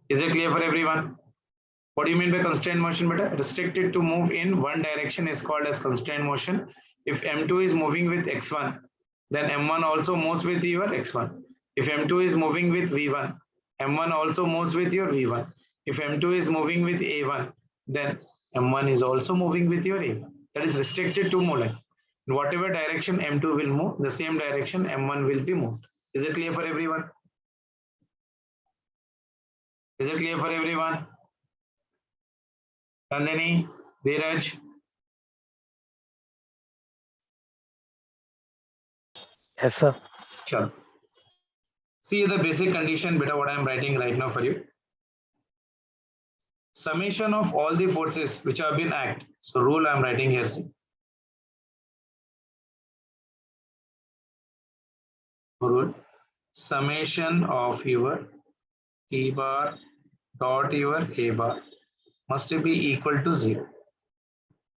Is it clear for everyone? What do you mean by constrained motion, beta? Restricted to move in one direction is called as constrained motion. If M2 is moving with x1, then M1 also moves with your x1. If M2 is moving with V1, M1 also moves with your V1. If M2 is moving with A1, then M1 is also moving with your A1. That is restricted to movement. In whatever direction M2 will move, the same direction M1 will be moved. Is it clear for everyone? Is it clear for everyone? Nandini, Dheeraj? Yes, sir. Sure. See the basic condition, beta, what I am writing right now for you. Summation of all the forces which have been act. So rule I am writing here. See. Rule. Summation of your T bar dot your A bar must be equal to 0.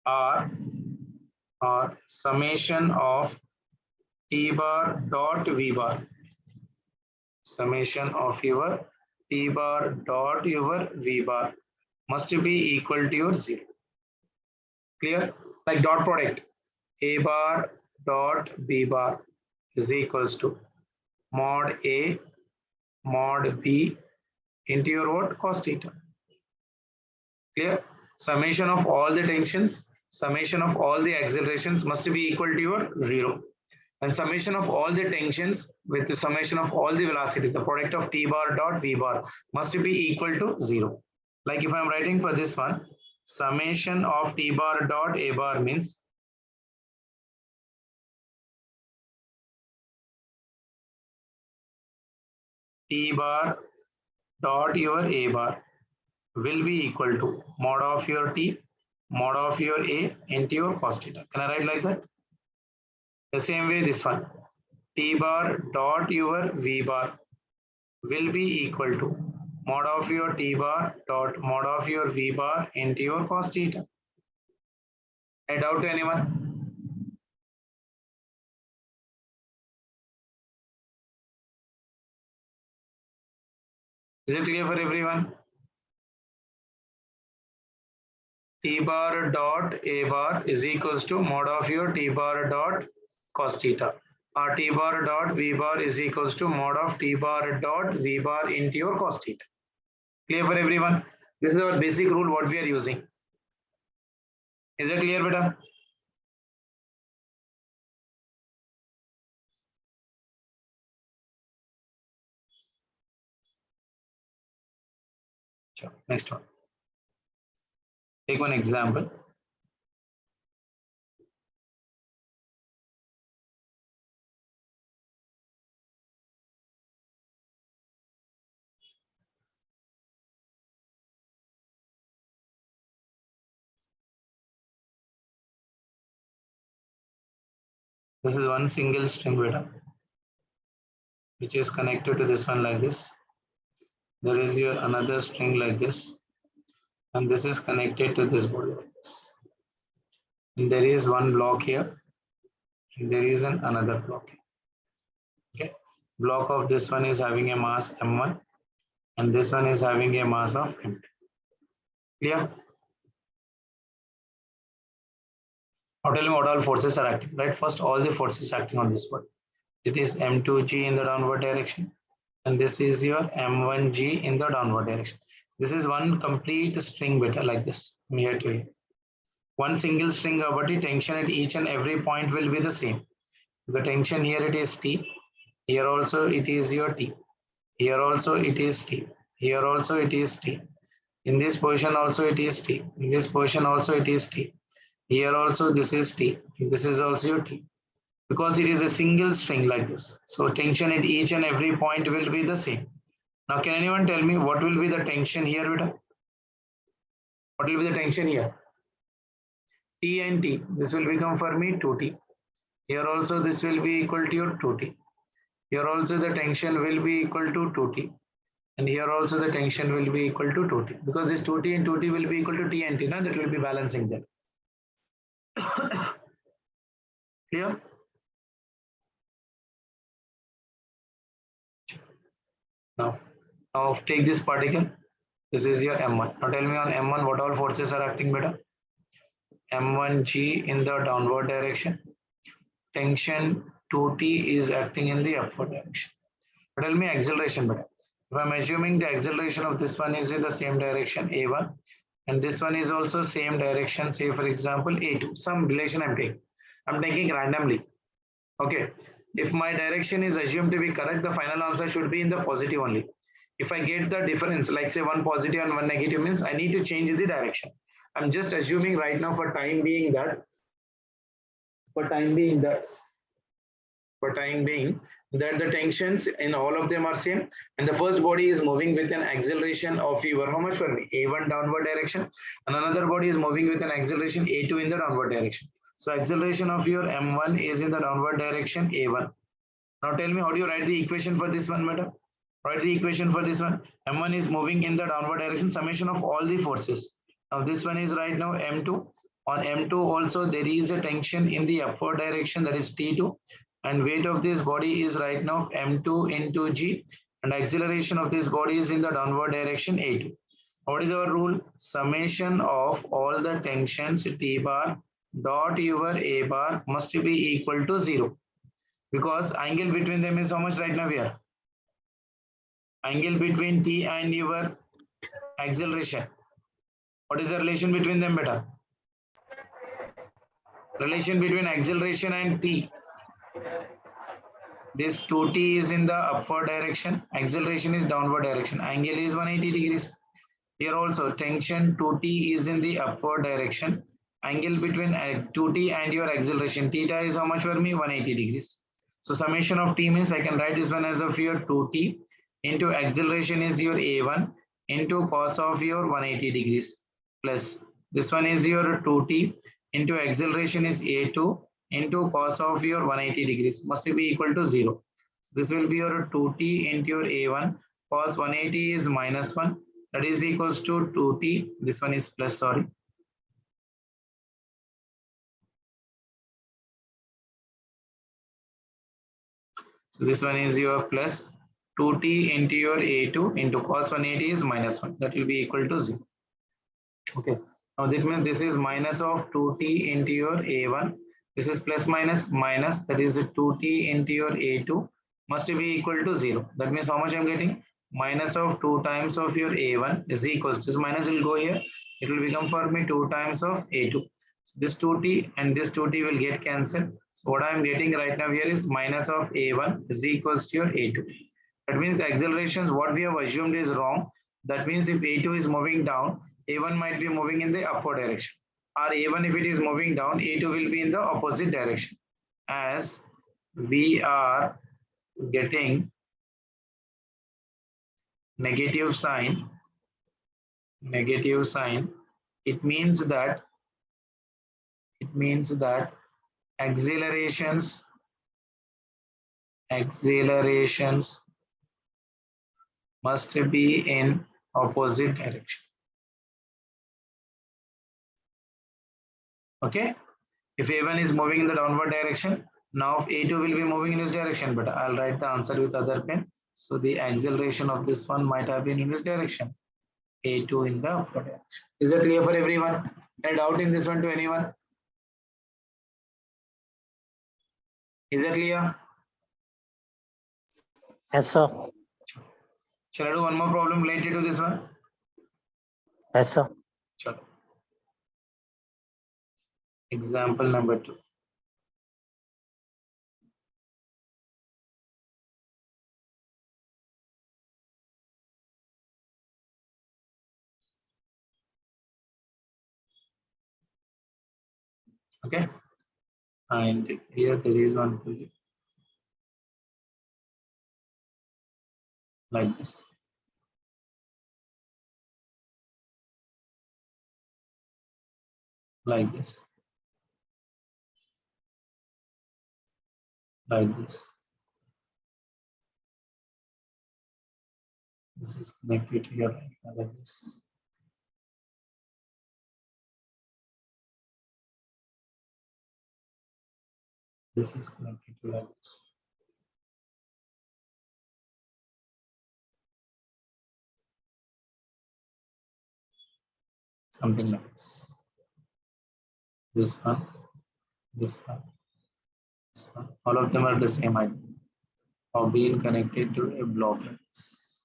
Or summation of T bar dot V bar. Summation of your T bar dot your V bar must be equal to your 0. Clear? Like dot product. A bar dot B bar is equals to mod A mod B into your what? Cos theta. Clear? Summation of all the tensions, summation of all the accelerations must be equal to your 0. And summation of all the tensions with the summation of all the velocities, the product of T bar dot V bar must be equal to 0. Like if I'm writing for this one, summation of T bar dot A bar means T bar dot your A bar will be equal to mod of your T, mod of your A into your cos theta. Can I write like that? The same way this one, T bar dot your V bar will be equal to mod of your T bar dot mod of your V bar into your cos theta. Any doubt to anyone? Is it clear for everyone? T bar dot A bar is equals to mod of your T bar dot cos theta. Or T bar dot V bar is equals to mod of T bar dot V bar into your cos theta. Clear for everyone? This is our basic rule what we are using. Is it clear, beta? Sure. Next one. Take one example. This is one single string beta, which is connected to this one like this. There is your another string like this, and this is connected to this board like this. And there is one block here, and there is another block here. Okay, block of this one is having a mass m1, and this one is having a mass of m2. Clear? Now tell me what all forces are acting. Right, first all the forces acting on this board. It is m2g in the downward direction, and this is your m1g in the downward direction. This is one complete string beta like this, from here to here. One single string property, tension at each and every point will be the same. The tension here it is T, here also it is your T, here also it is T, here also it is T, in this position also it is T, in this position also it is T, here also this is T, this is also your T, because it is a single string like this. So tension at each and every point will be the same. Now can anyone tell me what will be the tension here, beta? What will be the tension here? T and T, this will become for me 2T. Here also this will be equal to your 2T. Here also the tension will be equal to 2T. And here also the tension will be equal to 2T. Because this 2T and 2T will be equal to T and T. Now that will be balancing them. Clear? Now, Now take this particle. This is your M1. Now tell me on M1 what all forces are acting better. M1G in the downward direction. Tension 2T is acting in the upward direction. But tell me acceleration better. If I'm assuming the acceleration of this one is in the same direction A1 and this one is also same direction, say for example A2, some relation I'm taking. I'm taking randomly. Okay. If my direction is assumed to be correct, the final answer should be in the positive only. If I get the difference, like say one positive and one negative means I need to change the direction. I'm just assuming right now for time being that for time being that for time being that the tensions in all of them are same and the first body is moving with an acceleration of your how much for me a1 downward direction and another body is moving with an acceleration a2 in the downward direction. So acceleration of your m1 is in the downward direction a1. Now tell me how do you write the equation for this one, madam? Write the equation for this one. M1 is moving in the downward direction, summation of all the forces. Now this one is right now M2. On M2 also there is a tension in the upward direction, that is T2. And weight of this body is right now M2 into G. And acceleration of this body is in the downward direction A2. What is our rule? Summation of all the tensions T bar dot your A bar must be equal to 0. Because angle between them is how much right now here? Angle between T and your acceleration. What is the relation between them, beta? Relation between acceleration and T. This 2T is in the upward direction, acceleration is downward direction, angle is 180 degrees. Here also tension 2T is in the upward direction, angle between 2T and your acceleration theta is how much for me? 180 degrees. So summation of T means I can write this one as of your 2T into acceleration is your A1 into cos of your 180 degrees plus this one is your 2T into acceleration is A2 into cos of your 180 degrees must be equal to 0. This will be your 2T into your A1 cos 180 is minus 1 that is equals to 2T. This one is plus, sorry. So this one is your plus 2T into your A2 into cos 180 is minus 1. That will be equal to 0. Okay. Now that means this is minus of 2T into your A1. This is plus minus minus, that is the 2T into your A2 must be equal to 0. That means how much I'm getting? Minus of 2 times of your A1 is equals, this minus will go here. It will become for me 2 times of A2. So this 2T and this 2T will get cancelled. So what I am getting right now here is minus of A1 is equals to your A2. That means accelerations, what we have assumed is wrong. That means if A2 is moving down, A1 might be moving in the upward direction. Or A1 if it is moving down, A2 will be in the opposite direction. As we are getting negative sign, it means that accelerations must be in opposite direction. Okay, if A1 is moving in the downward direction, now if A2 will be moving in this direction, but I'll write the answer with other pen. So the acceleration of this one might have been in this direction, A2 in the upward direction. Is that clear for everyone? Any doubt in this one to anyone? Is that clear? Yes, sir. Shall I do one more problem related to this one? Yes, sir. Sure. Example number 2. Okay, and here there is one like this. Like this. Like this. This is connected here like this. This is connected to like this. something like this. This one, this one, this one. All of them are the same idea of being connected to a block like this.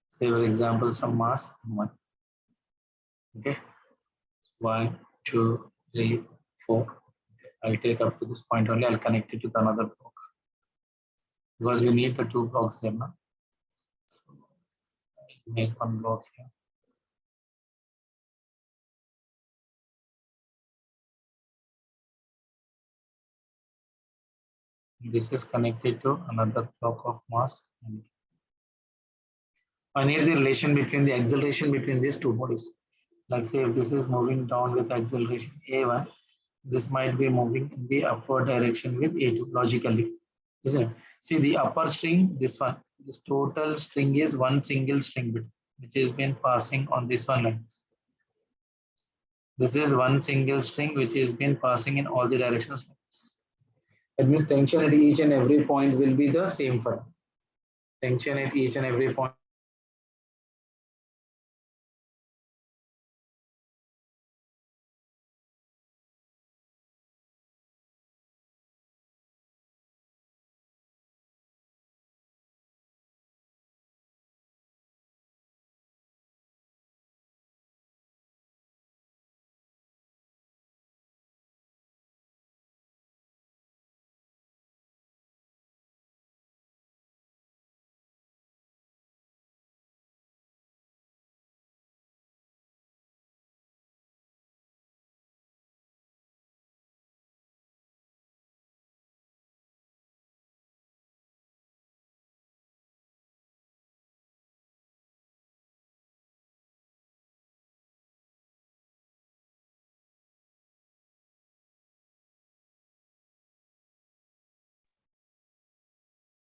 Say for example, some mass one. Okay, 1, 2, 3, 4. I'll take up to this point only. I'll connect it with another block because we need the two blocks there now. So I'll make one block here. This is connected to another block of mass. I need the relation between the acceleration between these two bodies. Like say if this is moving down with acceleration a1, this might be moving in the upward direction with a2 logically, isn't it? See the upper string, this one, this total string is one single string bit, which has been passing on this one like this. This is one single string which has been passing in all the directions like this. That means tension at each and every point will be the same for tension at each and every point.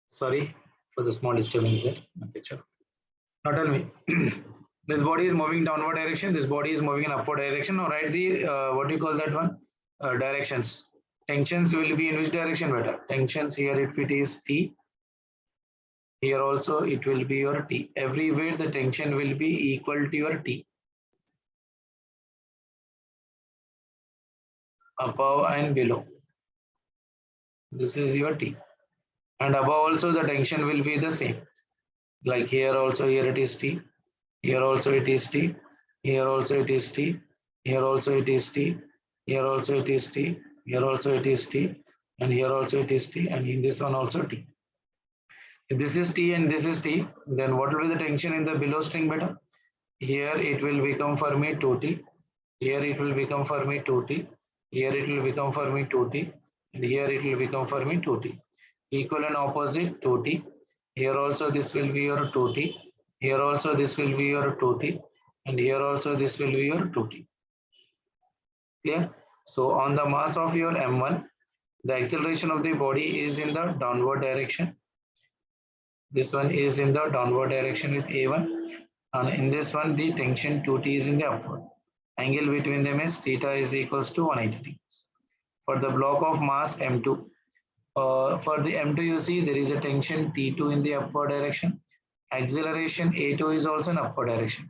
Sorry for the small disturbance there. Okay, sure. Now tell me, this body is moving downward direction, this body is moving in upward direction. Now write the what do you call that one? Directions. Tensions will be in which direction better? Tensions here if it is T, here also it will be your T. Everywhere the tension will be equal to your T. Above and below. This is your T. And above also the tension will be the same. Like here also, here it is T. Here also it is T. Here also it is T. Here also it is T. Here also it is T. Here also it is T. And here also it is T. And in this one also T. If this is T and this is T, then what will be the tension in the below string beta? Here it will become for me 2T. Here it will become for me 2T. Here it will become for me 2T. And here it will become for me 2T. Equal and opposite 2T. Here also this will be your 2T. Here also this will be your 2T. And here also this will be your 2T. Clear? So on the mass of your M1, the acceleration of the body is in the downward direction. This one is in the downward direction with A1. And in this one, the tension 2T is in the upward. Angle between them is theta is equals to 180 degrees. For the block of mass M2, for the M2, you see there is a tension T2 in the upward direction. Acceleration A2 is also in upward direction.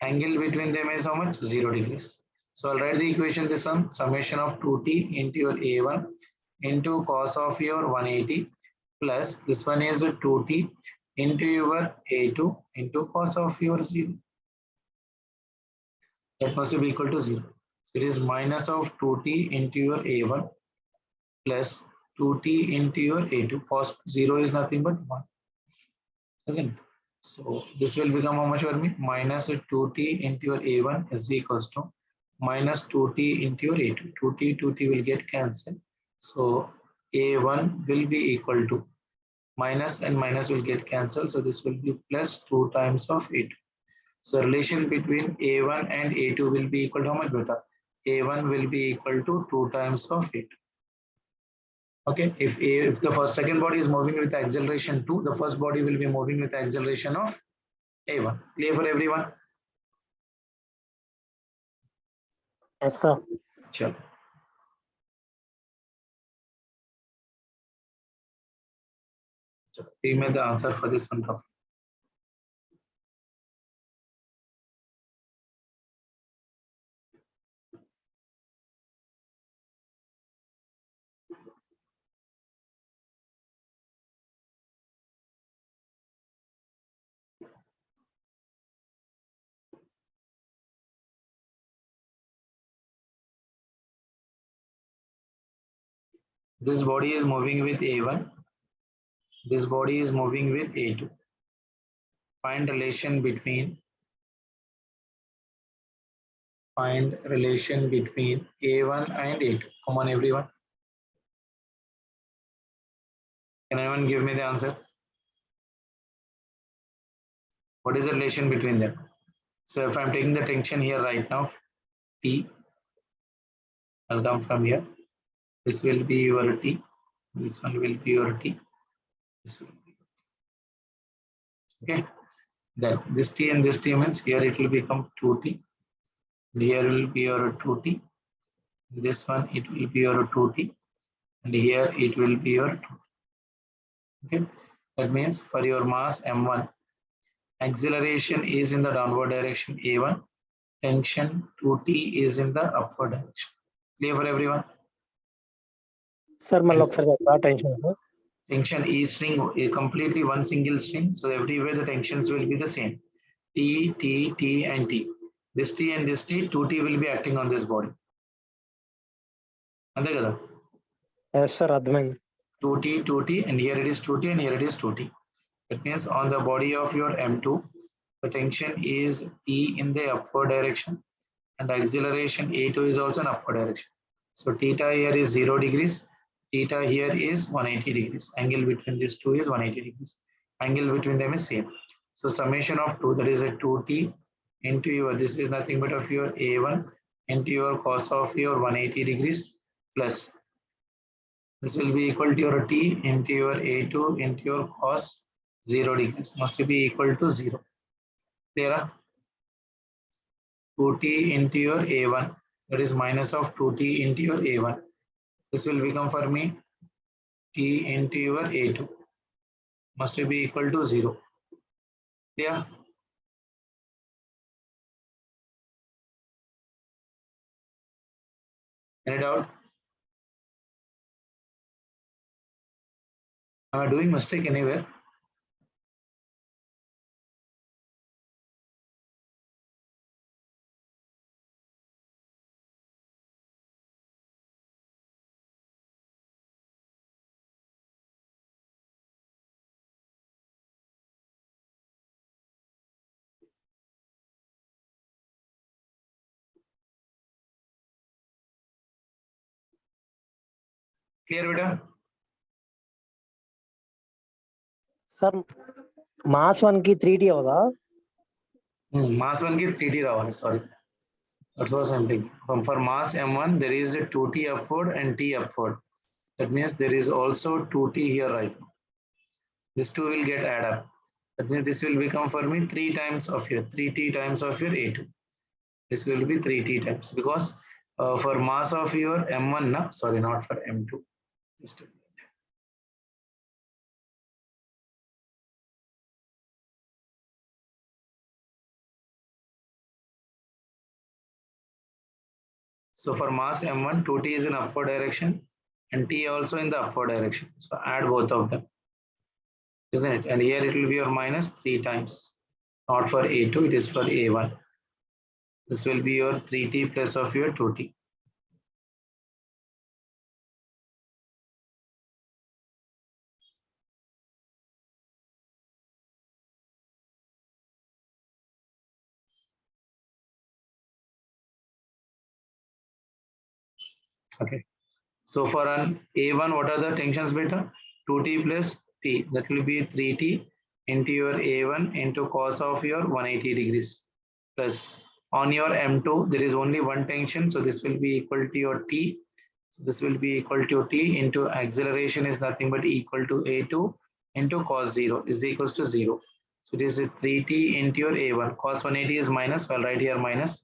Angle between them is how much? 0 degrees. So I'll write the equation, this one, summation of 2T into your A1 into cos of your 180 plus this one is 2T into your A2 into cos of your 0. That must be equal to 0. So it is minus of 2T into your A1 plus 2T into your A2. Cos 0 is nothing but 1. Isn't it? So this will become how much for me? Minus 2T into your A1 is equals to minus 2T into your A2. 2T will get cancelled. So A1 will be equal to minus and minus will get cancelled. So this will be plus 2 times of A2. So relation between A1 and A2 will be equal to how much beta? A1 will be equal to 2 times of A2. Okay, if the second body is moving with acceleration 2, the first body will be moving with acceleration of A1. Clear for everyone? Yes, sir. Sure. So, give me the answer for this one. This body is moving with A1. This body is moving with A2. Find relation between A1 and A2. Come on, everyone. Can anyone give me the answer? What is the relation between them? So if I'm taking the tension here right now, T, I'll come from here. This will be your T. This one will be your T. This will be. Okay. Then this T and this T means here it will become 2T. Here will be your 2T. This one it will be your 2T. And here it will be your 2T. Okay. That means for your mass M1, acceleration is in the downward direction A1. Tension 2T is in the upward direction. Clear for everyone? Sir, మళ్ళీ ఒకసారి tension Tension E string completely one single string, so everywhere the tensions will be the same. T, T, T, and T. This T and this T, 2T will be acting on this body. అంతే కదా? Yes, sir, అర్థమైంది. 2T, 2T, and here it is 2T, and here it is 2T. That means on the body of your M2, the tension is T in the upward direction, and acceleration A2 is also in upward direction. So theta here is 0 degrees. Theta here is 180 degrees. Angle between these two is 180 degrees. Angle between them is same. So summation of 2, that is a 2T into your, this is nothing but of your A1 into your cos of your 180 degrees plus this will be equal to your T into your A2 into your cos 0 degrees must be equal to 0. Clear? 2T into your A1, that is minus of 2T into your A1. This will become for me T into your A2 must be equal to 0. Yeah. Any doubt? Am I doing mistake anywhere? Clear, beta? Sir mass 1 కి 3T అవదా? Mass 1 ki 3T ravali, sorry. That's what I'm thinking. For mass M1, there is a 2T upward and T upward. That means there is also 2T here right now. This 2 will get add up. That means this will become for me 3 times of your 3T times of your A2. This will be 3T times because for mass of your M1, no? Sorry, not for M2. Just a minute. So for mass M1, 2T is in upward direction and T also in the upward direction. So add both of them, isn't it? And here it will be your minus 3 times. Not for A2, it is for A1. This will be your 3T plus of your 2T. Okay. So for an A1, what are the tensions beta? 2T plus T. That will be 3T into your A1 into cos of your 180 degrees. Plus on your M2, there is only one tension. So this will be equal to your T. So this will be equal to T into acceleration is nothing but equal to A2 into cos 0 is equals to 0. So it is a 3T into your A1. Cos 180 is minus. I'll write here minus.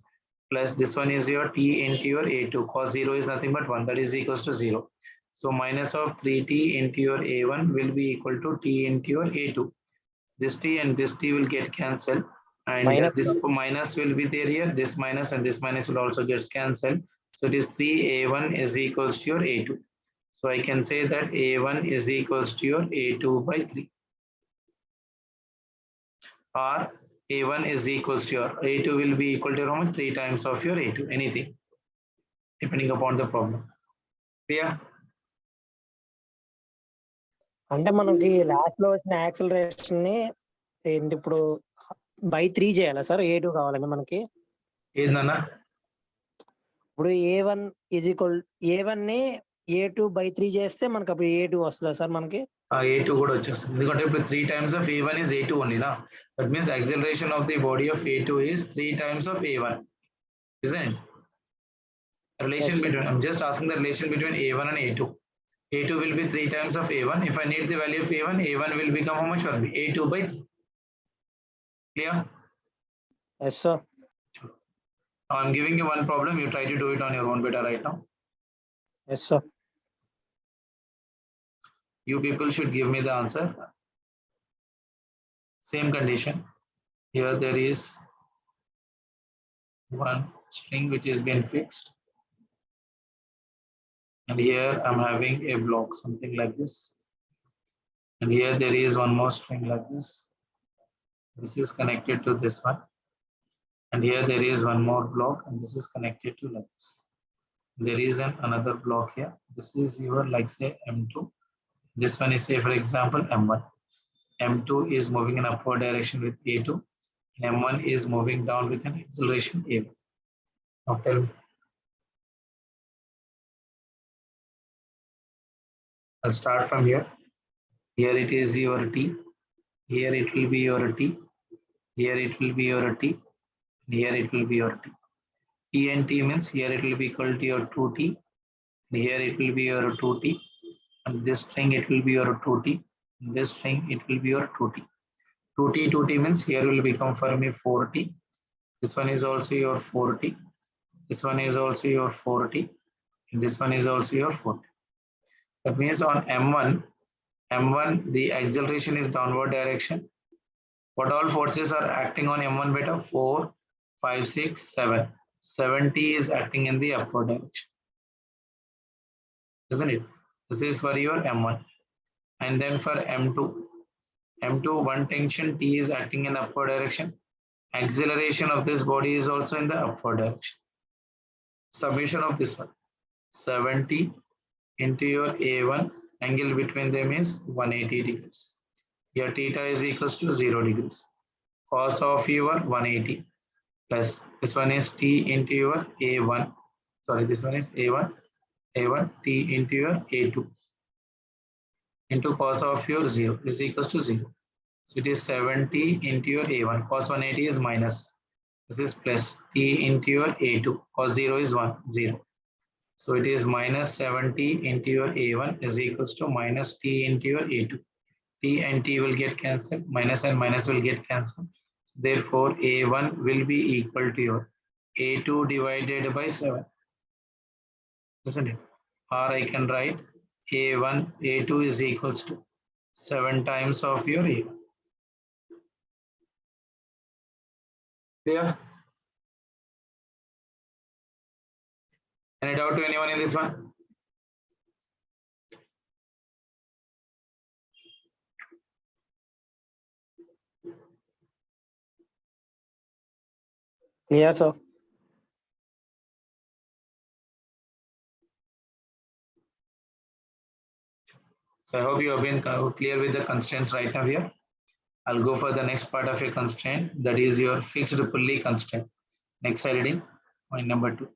Plus this one is your T into your A2. Cos 0 is nothing but 1. That is equals to 0. So minus of 3T into your A1 will be equal to T into your A2. This T and this T will get cancelled. And Minus. this minus will be there here. This minus and this minus will also get cancelled. So it is 3A1 is equals to your A2. So I can say that A1 is equals to your A2 by 3. Or A1 is equals to your A2 will be equal to around 3 times of your A2, anything, depending upon the problem. Clear? అంటే మనకి last లో వచ్చిన acceleration ని ఏంటి ఇప్పుడు by 3 చేయాలా sir? A2 కావాలండి మనకి. ఏందన్నా? ఇప్పుడు A1 ఈజ్ ఈక్వల్ A1 ని A2 బై 3 చేస్తే మనకి అప్పుడు A2 వస్తుందా సార్ మనకి? A2 కూడా వచ్చేస్తుంది, ఎందుకంటే ఇప్పుడు 3 times of A1 is A2 only na. That means acceleration of the body of A2 is 3 times of A1, isn't it? Relation Yes, between, I'm just asking the relation between A1 and A2. A2 will be 3 times of A1. If I need the value of A1, A1 will become how much? Will be A2 by 3. Clear? yes sir. Now I'm giving you one problem. You try to do it on your own beta right now. Yes sir. You people should give me the answer. Same condition. Here there is one string which is been fixed. And here I'm having a block, something like this. And here there is one more string like this. This is connected to this one. And here there is one more block and this is connected to like this. There is another block here. This is your like say M2. This one is say for example M1. M2 is moving in upward direction with A2 and M1 is moving down with an acceleration A1. Now tell me. I'll start from here. Here it is your T. Here it will be your T. Here it will be your T. And here it will be your T. T and T means here it will be equal to your 2T. And here it will be your 2T. And this string it will be your 2T. And this string it will be your 2T. 2T means here will become for me 4T. This one is also your 4T. This one is also your 4T. And this one is also your 4T. That means on M1, the acceleration is downward direction. What all forces are acting on M1 beta? 4, 5, 6, 7. 7T is acting in the upward direction. Isn't it? This is for your M1. And then for M2, one tension T is acting in the upward direction. Acceleration of this body is also in the upward direction. Summation of this one, 70 into your A1, angle between them is 180 degrees. Here theta is equals to 0 degrees. Cos of your 180 plus this one is T into your A1. Sorry, this one is A1 T into your A2 into cos of your 0 is equals to 0. So it is 70 into your A1. Cos 180 is minus. This is plus T into your A2. Cos 0 is 0. So it is minus 70 into your A1 is equals to minus T into your A2. T and T will get cancelled. Minus and minus will get cancelled. Therefore, A1 will be equal to your A2 divided by 7. Isn't it? Or I can write A2 is equals to 7 times of your A1. Clear? Any doubt to anyone in this one? Clear sir. So I hope you have been clear with the constraints right now here. I'll go for the next part of your constraint, that is your fixed pulley constraint. Next slide, point number 2.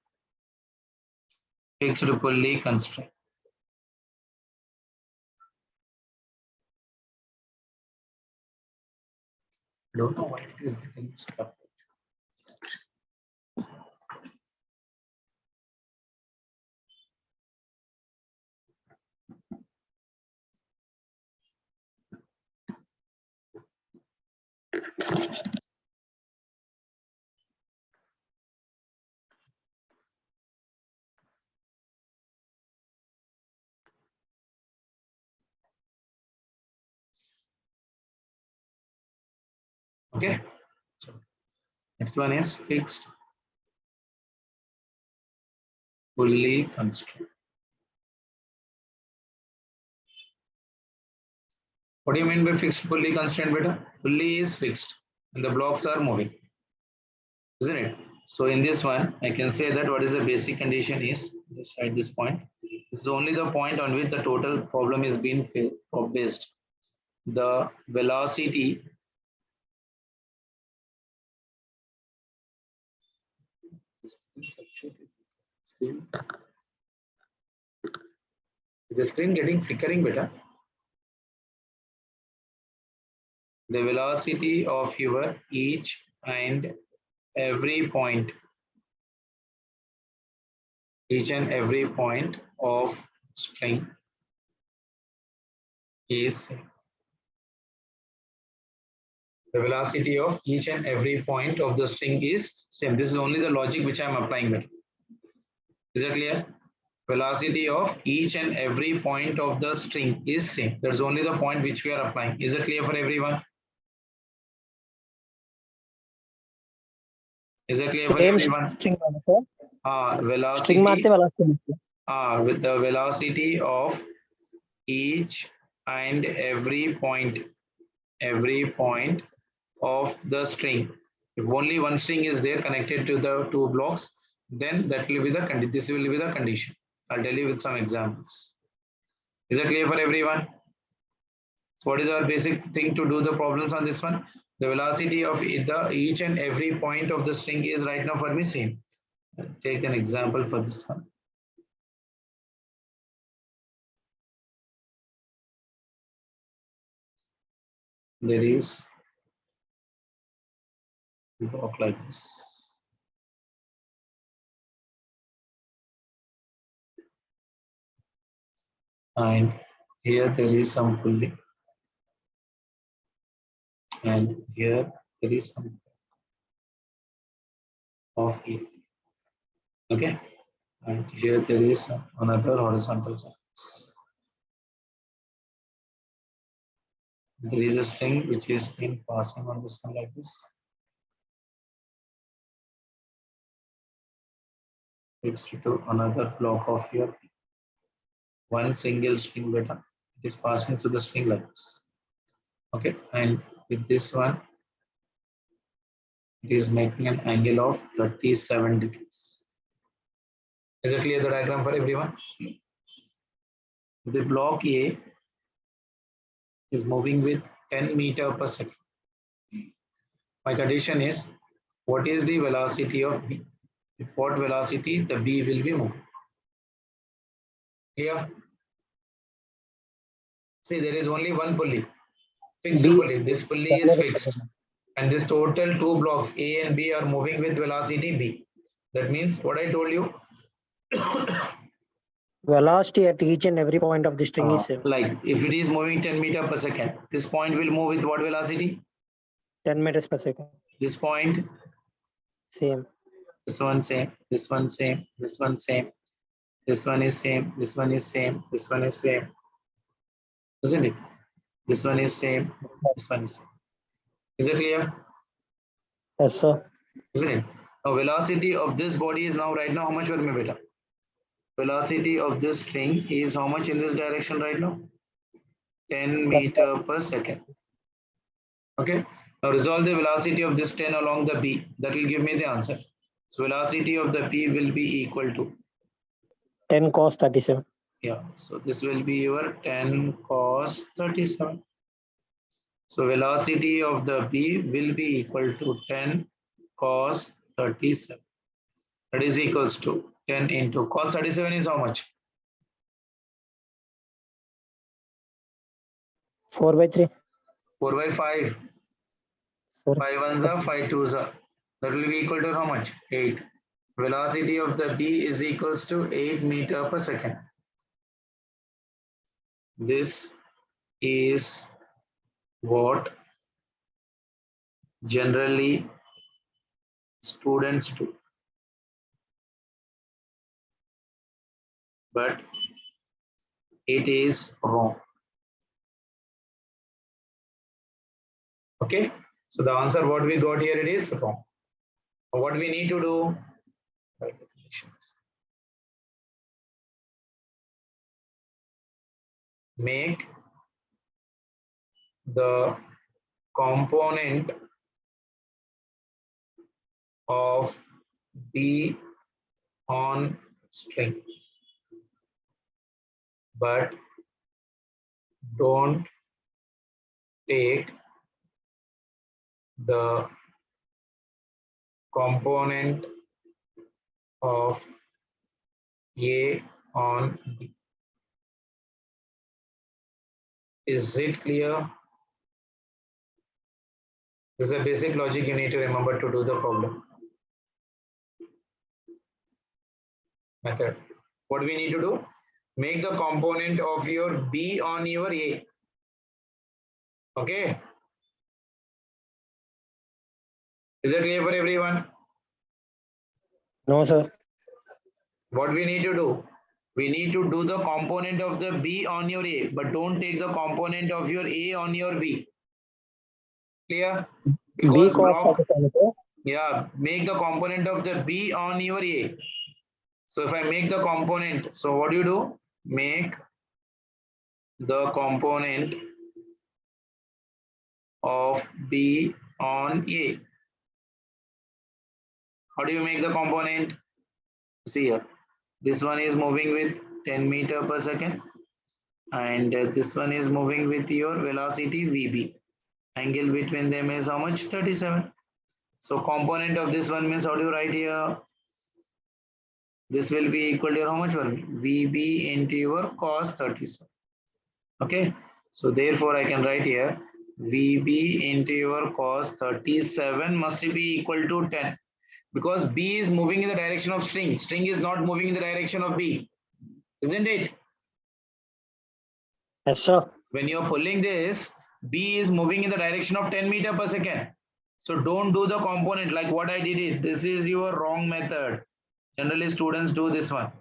Fixed pulley constraint. I don't know why it is getting stuck. Okay. So next one is fixed pulley constraint. What do you mean by fixed pulley constraint, beta? Pulley is fixed and the blocks are moving, isn't it? So in this one, I can say that what is the basic condition is, just write this point. This is only the point on which the total problem is being based. The velocity is the screen getting flickering better? The velocity of your each and every point, each and every point of string is the velocity of each and every point of the string is same. This is only the logic which I am applying it. Is it clear? Velocity of each and every point of the string is same. That's only the point which we are applying. Is it clear for everyone? Is it clear for Same everyone? string, sir. String Velocity. మారితే velocity. With the velocity of each and every point of the string. If only one string is there connected to the two blocks, then that will be the condition. This will be the condition. I'll tell you with some examples. Is it clear for everyone? So what is our basic thing to do the problems on this one? The velocity of each and every point of the string is right now for me same. I'll take an example for this one. There is a block like this. And here there is some pulley. And here there is some of E. Okay. And here there is another horizontal surface. There is a string which is been passing on this one like this. Fixed to another block of here. One single string beta. It is passing through the string like this. Okay. And with this one, it is making an angle of 37 degrees. Is it clear the diagram for everyone? The block A is moving with 10 meter per second. My condition is, what is the velocity of B? With what velocity the B will be moving? Here, see there is only one pulley, fixed B. pulley. This pulley is fixed, and this total two blocks A and B are moving with velocity B. That means what I told you. Velocity at each and every point of the string is same. Like if it is moving 10 meter per second, this point will move with what velocity? 10 meters per second. This point, Same. this one same, this one same, this one same, this one is same, this one is same, this one is same, isn't it? This one is same, this one is same. Is it clear? Yes, sir. Isn't it? Now velocity of this body is now right now how much for me beta? Velocity of this string is how much in this direction right now? 10 meter per second. Okay. Now resolve the velocity of this 10 along the B. That will give me the answer. So velocity of the B will be equal to 10 cos 37. Yeah. So this will be your 10 cos 37. So velocity of the B will be equal to 10 cos 37. That is equals to 10 into cos 37 is how much? 4/3. 4 by 5. Sorry. 5 ones are 5 twos are. That will be equal to how much? 8. Velocity of the B is equals to 8 meter per second. This is what generally students do. But it is wrong. Okay. So the answer what we got here, it is wrong. What we need to do, write the conditions. Make the component of B on string but don't take the component of A on B. Is it clear? This is a basic logic you need to remember to do the problem. Method. What do we need to do? Make the component of your B on your A. Okay. Is it clear for everyone? No, sir. What we need to do? We need to do the component of the B on your A, but don't take the component of your A on your B. Clear? B Because cos block, 37, sir. yeah, make the component of the B on your A. So if I make the component, so what do you do? Make the component of B on A. How do you make the component? See here, this one is moving with 10 meter per second, and this one is moving with your velocity VB. Angle between them is how much? 37. So component of this one means, how do you write here? This will be equal to how much? VB into your cos 37. Okay, so therefore I can write here VB into your cos 37 must be equal to 10, because B is moving in the direction of string. String is not moving in the direction of B, isn't it? Yes, sir. When you're pulling this, B is moving in the direction of 10 meter per second. So don't do the component like what I did it. This is your wrong method. Generally students do this one.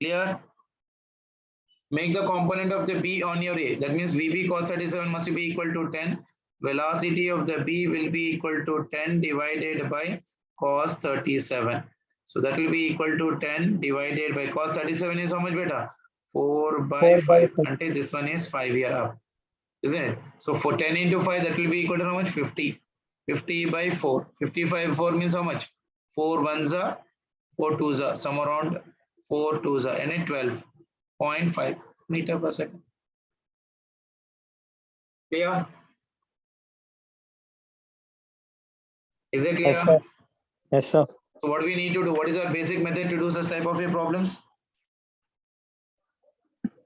Clear? Make the component of the B on your A. That means VB cos 37 must be equal to 10. Velocity of the B will be equal to 10 divided by cos 37. So that will be equal to 10 divided by cos 37 is how much beta? 4 by 4 by 5. Until this one is 5 year up. Isn't it? So for 10 into 5, that will be equal to how much? 50. 50 by 4. 55 4 means how much? 4 ones are 4 twos are some around 4 twos are and it 12.5 meter per second. Clear? Is it clear? Yes, sir. Yes, sir. So what we need to do? What is our basic method to do such type of problems?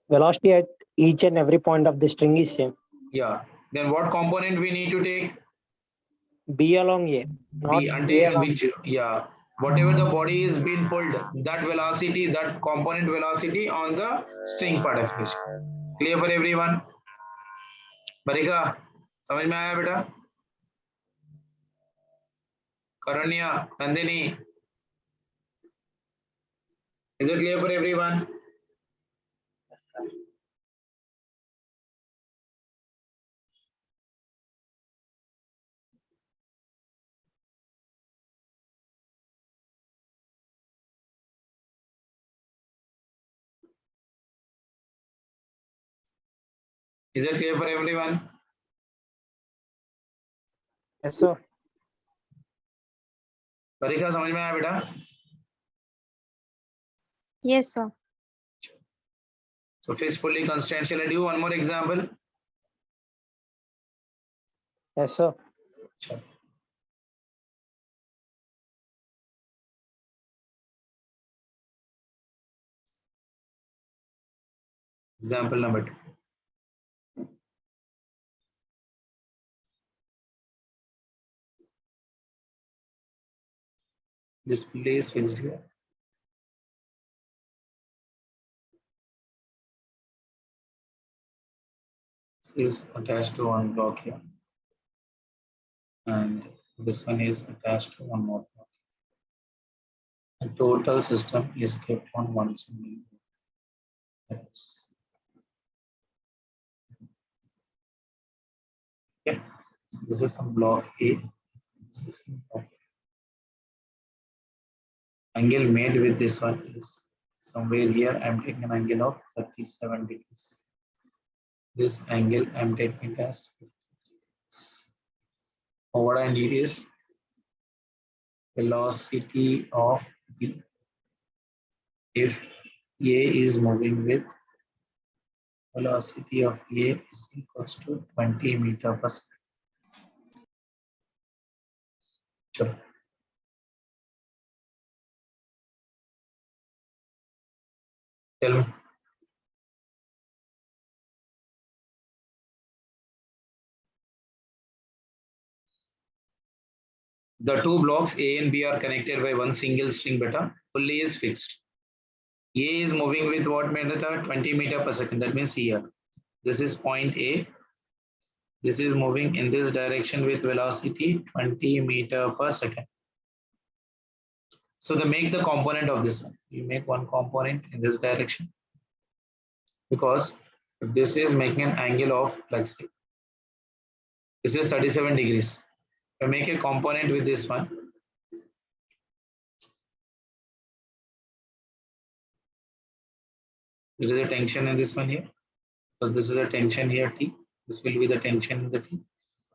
Velocity at each and every point of the string is same. Yeah. Then what component we need to take? B along A. Not B A until along which, yeah, whatever the body is being pulled, that velocity, that component velocity on the string part of it. Clear for everyone? बरिका समझ में आया बेटा? करण्या, Nandini, is it clear for everyone? Is it clear for everyone? Yes, sir. बरिका समझ में आया बेटा? Yes, sir. So fixed fully constant. Shall I do one more example? Yes, sir. Sure. Example number 2. This place fixed here. This is attached to one block here, and this one is attached to one more block. The total system is kept on one single block. Yes. Okay. So this is some block A. This is some block A. Angle made with this one is somewhere here. I'm taking an angle of 37 degrees. This angle I'm taking it as 50 degrees. What I need is velocity of B. If A is moving with velocity of A is equals to 20 meter per second. Sure. Tell me. The two blocks A and B are connected by one single string beta. Fully is fixed. A is moving with what meter? 20 meter per second. That means here. This is point A. This is moving in this direction with velocity 20 meter per second. So they make the component of this one. You make one component in this direction because this is making an angle of, like, say, this is 37 degrees. I make a component with this one. There is a tension in this one here because this is a tension here T. This will be the tension in the T.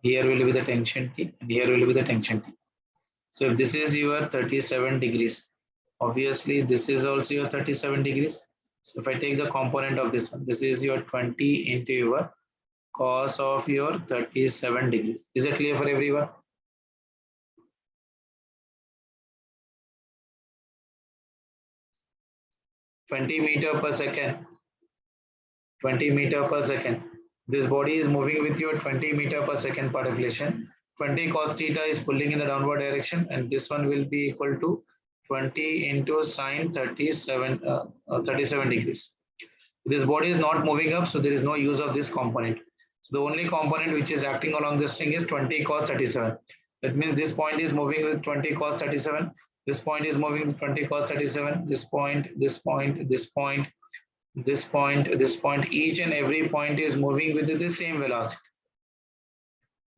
Here will be the tension T and here will be the tension T. So if this is your 37 degrees, obviously this is also your 37 degrees. So if I take the component of this one, this is your 20 into your cos of your 37 degrees. Is it clear for everyone? (20 meter per second). 20 meter per second. This body is moving with your 20 meter per second per deflation. 20 cos theta is pulling in the downward direction, and this one will be equal to 20 into sine 37 degrees. This body is not moving up, so there is no use of this component. So the only component which is acting along this string is 20 cos 37. That means this point is moving with 20 cos 37. This point is moving with 20 cos 37. This point, this point, this point, this point, this point, each and every point is moving with the same velocity.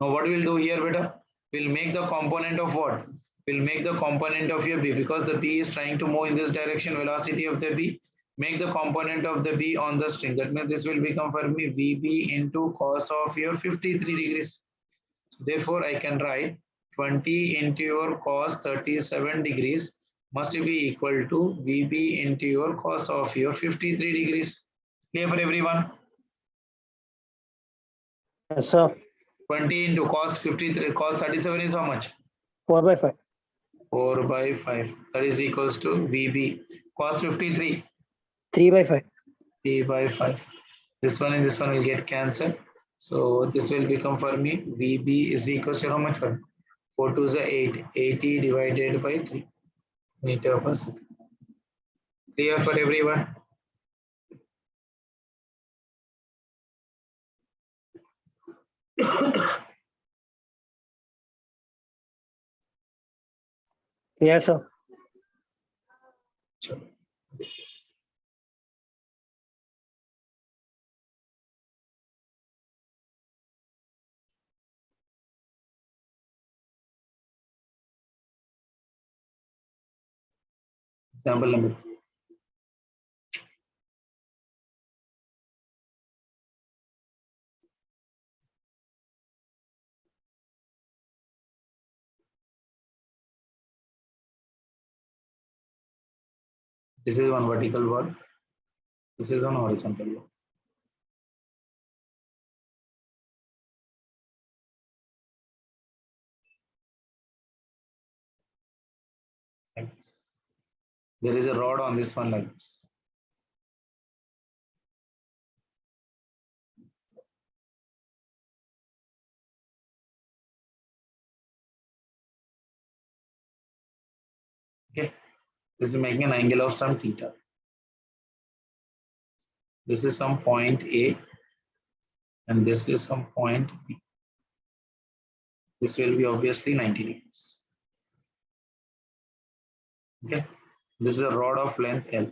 Now what we'll do here, beta? We'll make the component of what? We'll make the component of your B, because the B is trying to move in this direction, velocity of the B. Make the component of the B on the string. That means this will become for me VB into cos of your 53 degrees. So therefore, I can write 20 into your cos 37 degrees must be equal to VB into your cos of your 53 degrees. Clear for everyone? Yes, sir. 20 into cos 53, cos 37 is how much? 4/5. 4/5. That is equals to VB. Cos 53, 3/5. 3/5. This one and this one will get cancelled. So this will become for me VB is equals to how much? 4 to the 8. 80 divided by 3 meter per second. Clear for everyone? Yes, sir. Example number 2. This is one vertical wall. This is one horizontal wall. Like this. There is a rod on this one like this. Okay. This is making an angle of some theta. This is some point A and this is some point B. This will be obviously 90 degrees. Okay. This is a rod of length L.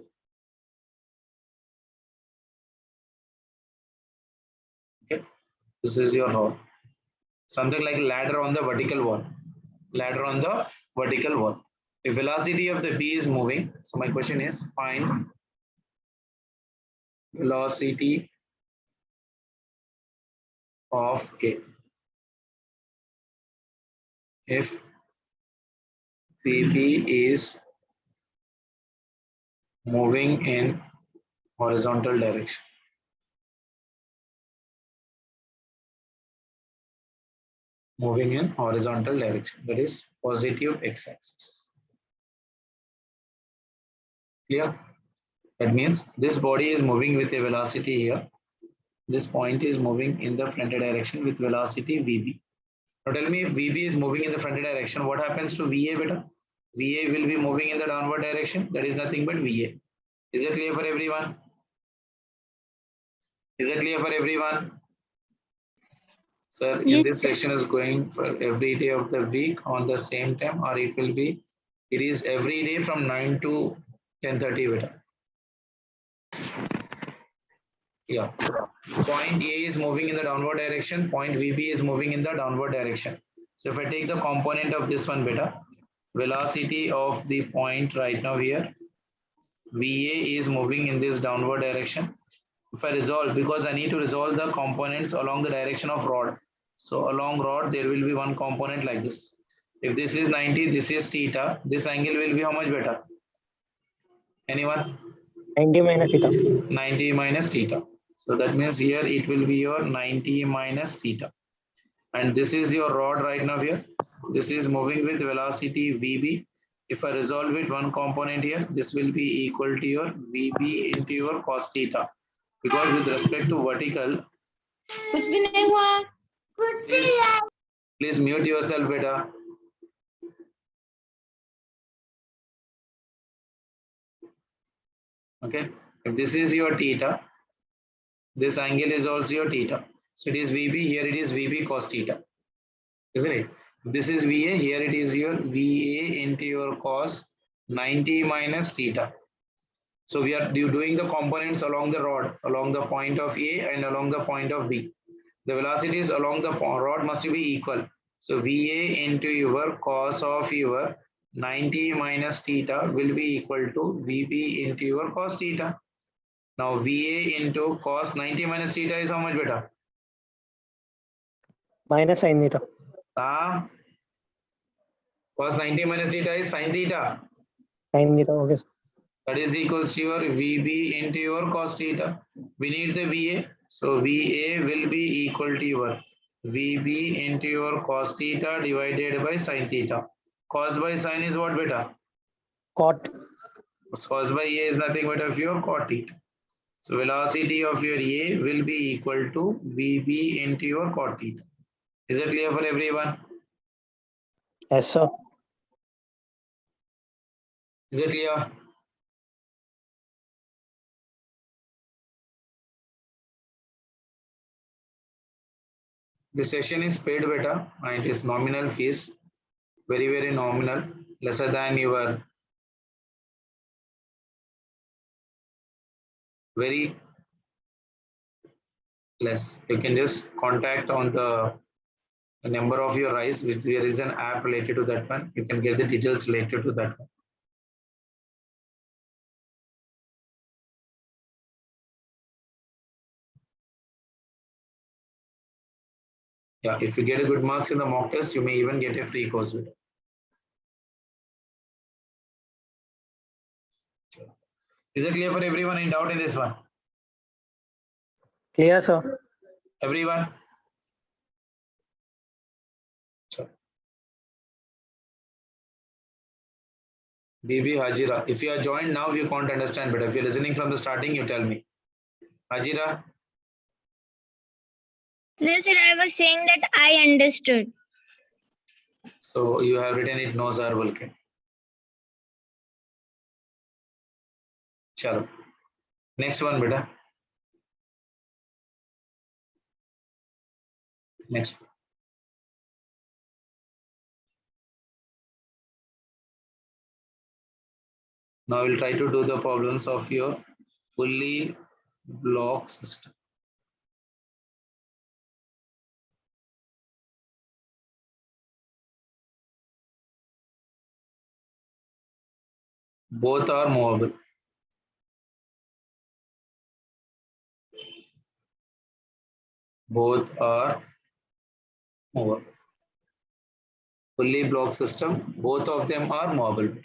Okay. This is your rod. Something like ladder on the vertical wall. Ladder on the vertical wall. If velocity of the B is moving, so my question is find velocity of A. If VB is moving in horizontal direction. Moving in horizontal direction, that is positive x-axis. Clear? That means this body is moving with a velocity here. This point is moving in the front direction with velocity Vb. Now tell me, if Vb is moving in the front direction, what happens to Va beta? Va will be moving in the downward direction. That is nothing but Va. Is it clear for everyone? Is it clear for everyone? Sir, in Yes, this section is going for every day of the week on the same time, or it will be, it is every day from 9 to 10:30 beta. Yeah. Point A is moving in the downward direction. Point VB is moving in the downward direction. So if I take the component of this one beta, velocity of the point right now here, VA is moving in this downward direction. If I resolve, because I need to resolve the components along the direction of rod. So along rod, there will be one component like this. If this is 90, this is theta. This angle will be how much beta? Anyone? 90 minus theta. 90 minus theta. So that means here it will be your 90 minus theta. And this is your rod right now here. This is moving with velocity VB. If I resolve it one component here, this will be equal to your VB into your cos theta. Because with respect to vertical, कुछ भी नहीं हुआ. please mute yourself beta. Okay, if this is your theta, this angle is also your theta. So it is VB, here it is VB cos theta. Isn't it? This is VA, here it is your VA into your cos 90 minus theta. So we are doing the components along the rod, along the point of A and along the point of B. The velocities along the rod must be equal. So VA into your cos of your 90 minus theta will be equal to VB into your cos theta. Now VA into cos 90 minus theta is how much beta? Minus sin theta. Cos 90 minus theta is sin theta. Sin theta, okay. That is equals to your VB into your cos theta. We need the VA. So VA will be equal to your VB into your cos theta divided by sin theta. Cos by sin is what beta? Cot. Cos by A is nothing but of your cot theta. So velocity of your A will be equal to VB into your cot theta. Is it clear for everyone? Yes, sir. Is it clear? This session is paid beta and it is nominal fees, very nominal, lesser than your very less. You can just contact on the number of your RISE, which there is an app related to that one. You can get the details related to that one. Yeah, if you get a good marks in the mock test, you may even get a free course with it. Is it clear for everyone? Any doubt in this one? Clear, sir. Everyone? Sure. BB Hajira. If you are joined now, you can't understand, but if you're listening from the starting, you tell me. Hajira? No, sir, I was saying that I understood. So you have written it no, sir, बोल के. चलो. Next one, beta. Next. Now we'll try to do the problems of your fully block system. Both are movable. Both are movable. Fully block system, both of them are movable.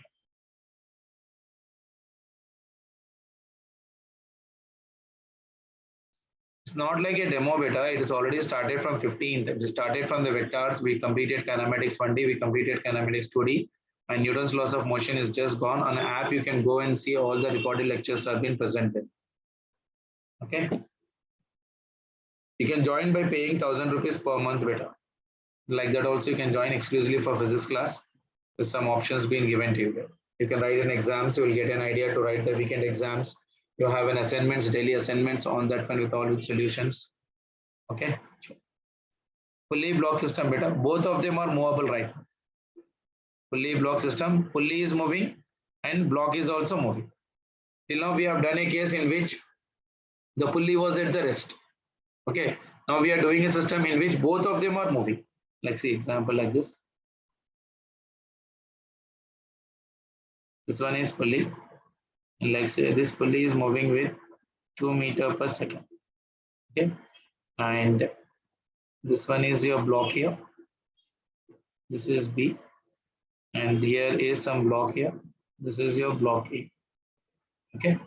not like a demo beta. It is already started from 15th. It started from the vectors. We completed kinematics 1D. We completed kinematics 2D. And Newton's laws of motion is just gone. On an app, you can go and see all the recorded lectures have been presented. Okay. You can join by paying 1,000 rupees per month beta. Like that also, you can join exclusively for physics class with some options being given to you there. You can write an exams. You will get an idea to write the weekend exams. You have an assignments, daily assignments on that one with all its solutions. Okay. Pulley block system beta. Both of them are movable, right? Pulley block system. Pulley is moving and block is also moving. Till now we have done a case in which the pulley was at the rest. Okay. Now we are doing a system in which both of them are moving. Let's see example like this. This one is pulley. And like say this pulley is moving with 2 meters per second. Okay. And this one is your block here. This is B. And here is some block here. This is your block A. Okay.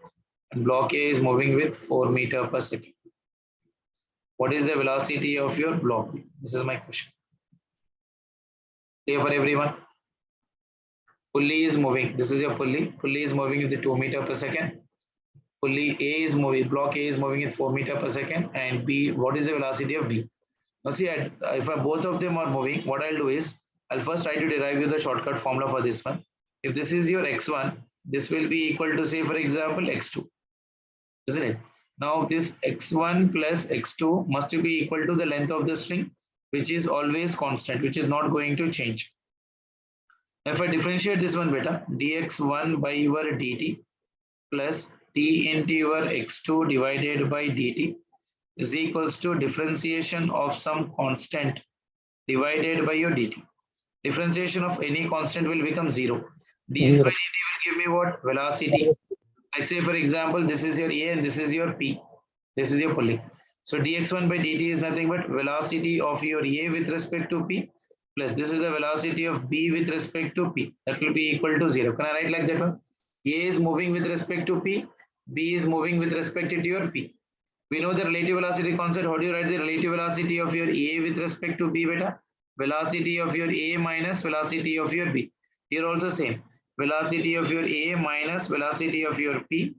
And block A is moving with 4 meters per second. What is the velocity of your block B? This is my question. Clear for everyone? Pulley is moving. This is your pulley. Pulley is moving with the 2 meters per second. Pulley A is moving. Block A is moving at 4 meters per second. And B, what is the velocity of B? Now see, if both of them are moving, what I'll do is, I'll first try to derive you the shortcut formula for this one. If this is your x1, this will be equal to, say for example, x2, isn't it? Now this x1 plus x2 must be equal to the length of the string, which is always constant, which is not going to change. If I differentiate this one beta, dx1 by your dt plus t into your x2 divided by dt is equals to differentiation of some constant divided by your dt. Differentiation of any constant will become 0. dx by dt will give me what? Velocity. Like say for example, this is your A and this is your P. This is your pulley. So dx1 by dt is nothing but velocity of your A with respect to P plus this is the velocity of B with respect to P. That will be equal to 0. Can I write like that one? A is moving with respect to P. B is moving with respect to your P. We know the relative velocity concept. How do you write the relative velocity of your A with respect to B beta? Velocity of your A minus velocity of your B. Here also same. Velocity of your A minus velocity of your P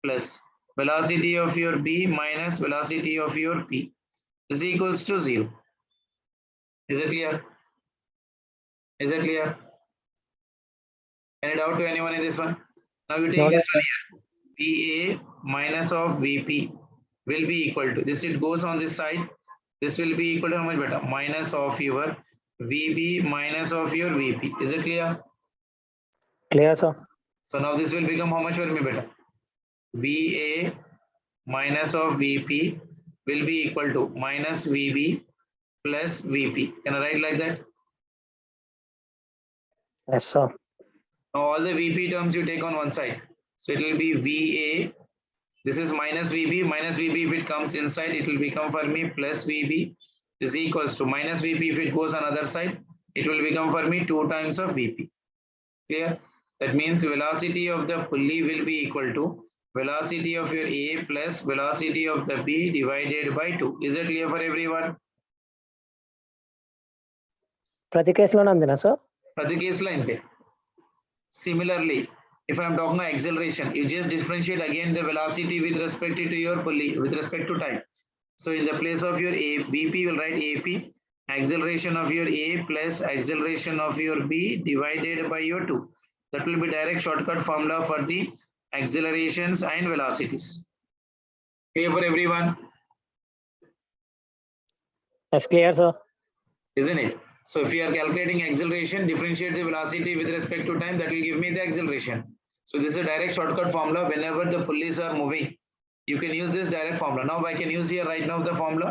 plus velocity of your B minus velocity of your P is equals to 0. Is it clear? Is it clear? Any doubt to anyone in this one? Now you take this one here. VA minus of VP will be equal to this. It goes on this side. This will be equal to how much better? Minus of your VB minus of your VP. Is it clear? Clear, sir. So now this will become how much for me better? VA minus of VP will be equal to minus VB plus VP. Can I write like that? Yes, sir. Now all the VP terms you take on one side. So it will be VA. This is minus VB. Minus VB if it comes inside, it will become for me plus VB is equals to minus VP if it goes on other side, it will become for me 2 times of VP. Clear? That means velocity of the pulley will be equal to velocity of your A plus velocity of the B divided by 2. Is it clear for everyone? ప్రతి కేసులోనే అంతేనా sir? ప్రతి కేసులో అంతే. Similarly, if I am talking about acceleration, you just differentiate again the velocity with respect to your pulley, with respect to time. So in the place of your A, BP will write AP, acceleration of your A plus acceleration of your B divided by your 2. That will be direct shortcut formula for the accelerations and velocities. Clear for everyone? Yes, clear, sir. Isn't it? So if you are calculating acceleration, differentiate the velocity with respect to time, that will give me the acceleration. So this is a direct shortcut formula. Whenever the pulleys are moving, you can use this direct formula. Now I can use here right now the formula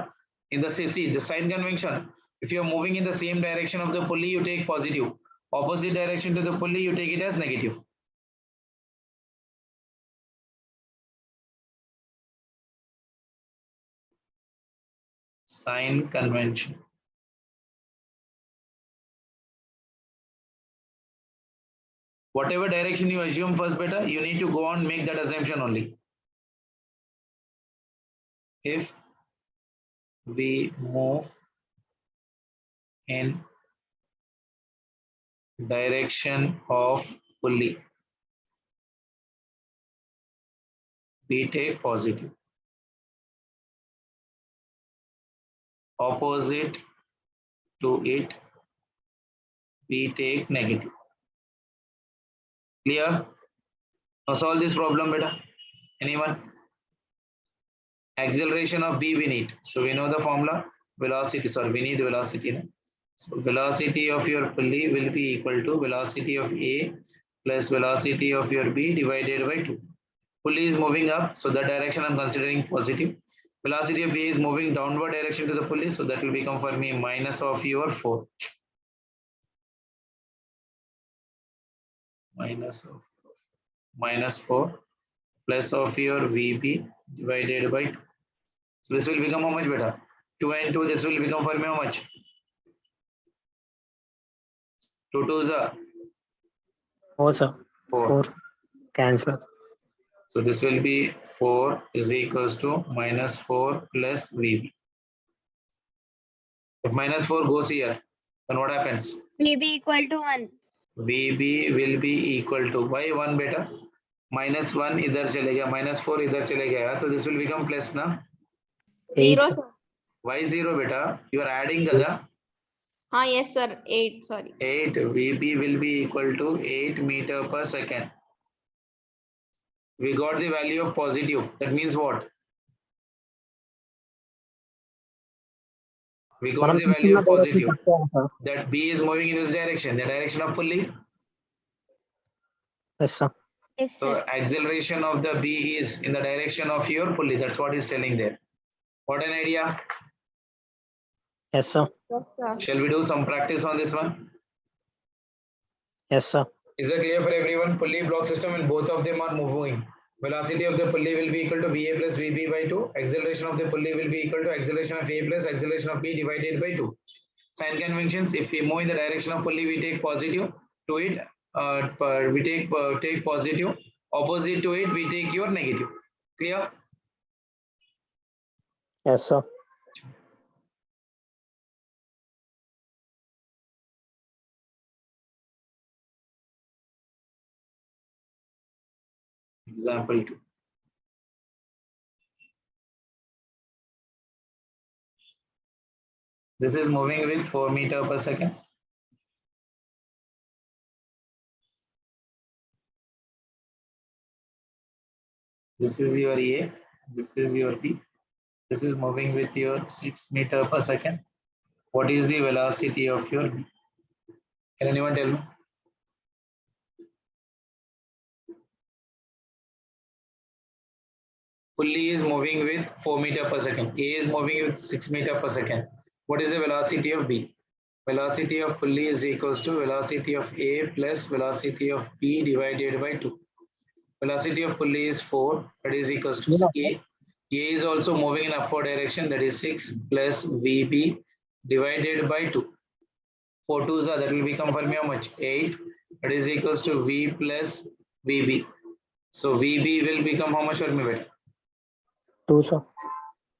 in the see the sign convention. If you are moving in the same direction of the pulley, you take positive. Opposite direction to the pulley, you take it as negative. Sign convention. Whatever direction you assume first beta, you need to go on make that assumption only. if we move in direction of pulley, we take positive. Opposite to it, we take negative. Clear? Now solve this problem better. Anyone? Acceleration of B we need. So we know the formula. Velocity, sorry, we need velocity. No? So velocity of your pulley will be equal to velocity of A plus velocity of your B divided by 2. Pulley is moving up, so that direction I'm considering positive. Velocity of A is moving downward direction to the pulley, so that will become for me minus of your 4. Minus 4 plus of your VB divided by 2. So this will become how much better? 2 and 2, this will become for me how much? 2 2 is a 4, sir. 4. Cancel. So this will be 4 is equals to minus 4 plus VB. If minus 4 goes here, then what happens? VB equal to 1. VB will be equal to, why 1 beta? Minus 1 इधर चले गया, minus 4 इधर चले गया, तो this will become plus ना? 8. 0, sir. Why 0 beta? You are adding kada? Yes, sir. 8, sorry. 8, VB will be equal to 8 meter per second. We got the value of positive. That means what? We got the value of positive. That B is moving in this direction, the direction of pulley. Yes, sir. Yes, So sir. acceleration of the B is in the direction of your pulley. That's what he's telling there. What an idea? Yes, sir. Yes, sir. Shall we do some practice on this one? Yes, sir. Is it clear for everyone? Pulley block system and both of them are moving. Velocity of the pulley will be equal to VA plus VB by 2. Acceleration of the pulley will be equal to acceleration of A plus acceleration of B divided by 2. Sign conventions, if we move in the direction of pulley, we take positive to it. We take positive. Opposite to it, we take your negative. Clear? Yes, sir. Example 2. This is moving with 4 meter per second. This is your A, this is your B. This is moving with your 6 meter per second. What is the velocity of your B? Can anyone tell me? Pulley is moving with 4 meter per second. A is moving with 6 meter per second. What is the velocity of B? Velocity of pulley is equals to velocity of A plus velocity of B divided by 2. Velocity of pulley is 4, that is equals to A. A is also moving in upward direction, that is 6 plus VB divided by 2. 4 2s are, that will become for me how much? 8, that is equals to V plus VB. So VB will become how much for me better? 2, sir.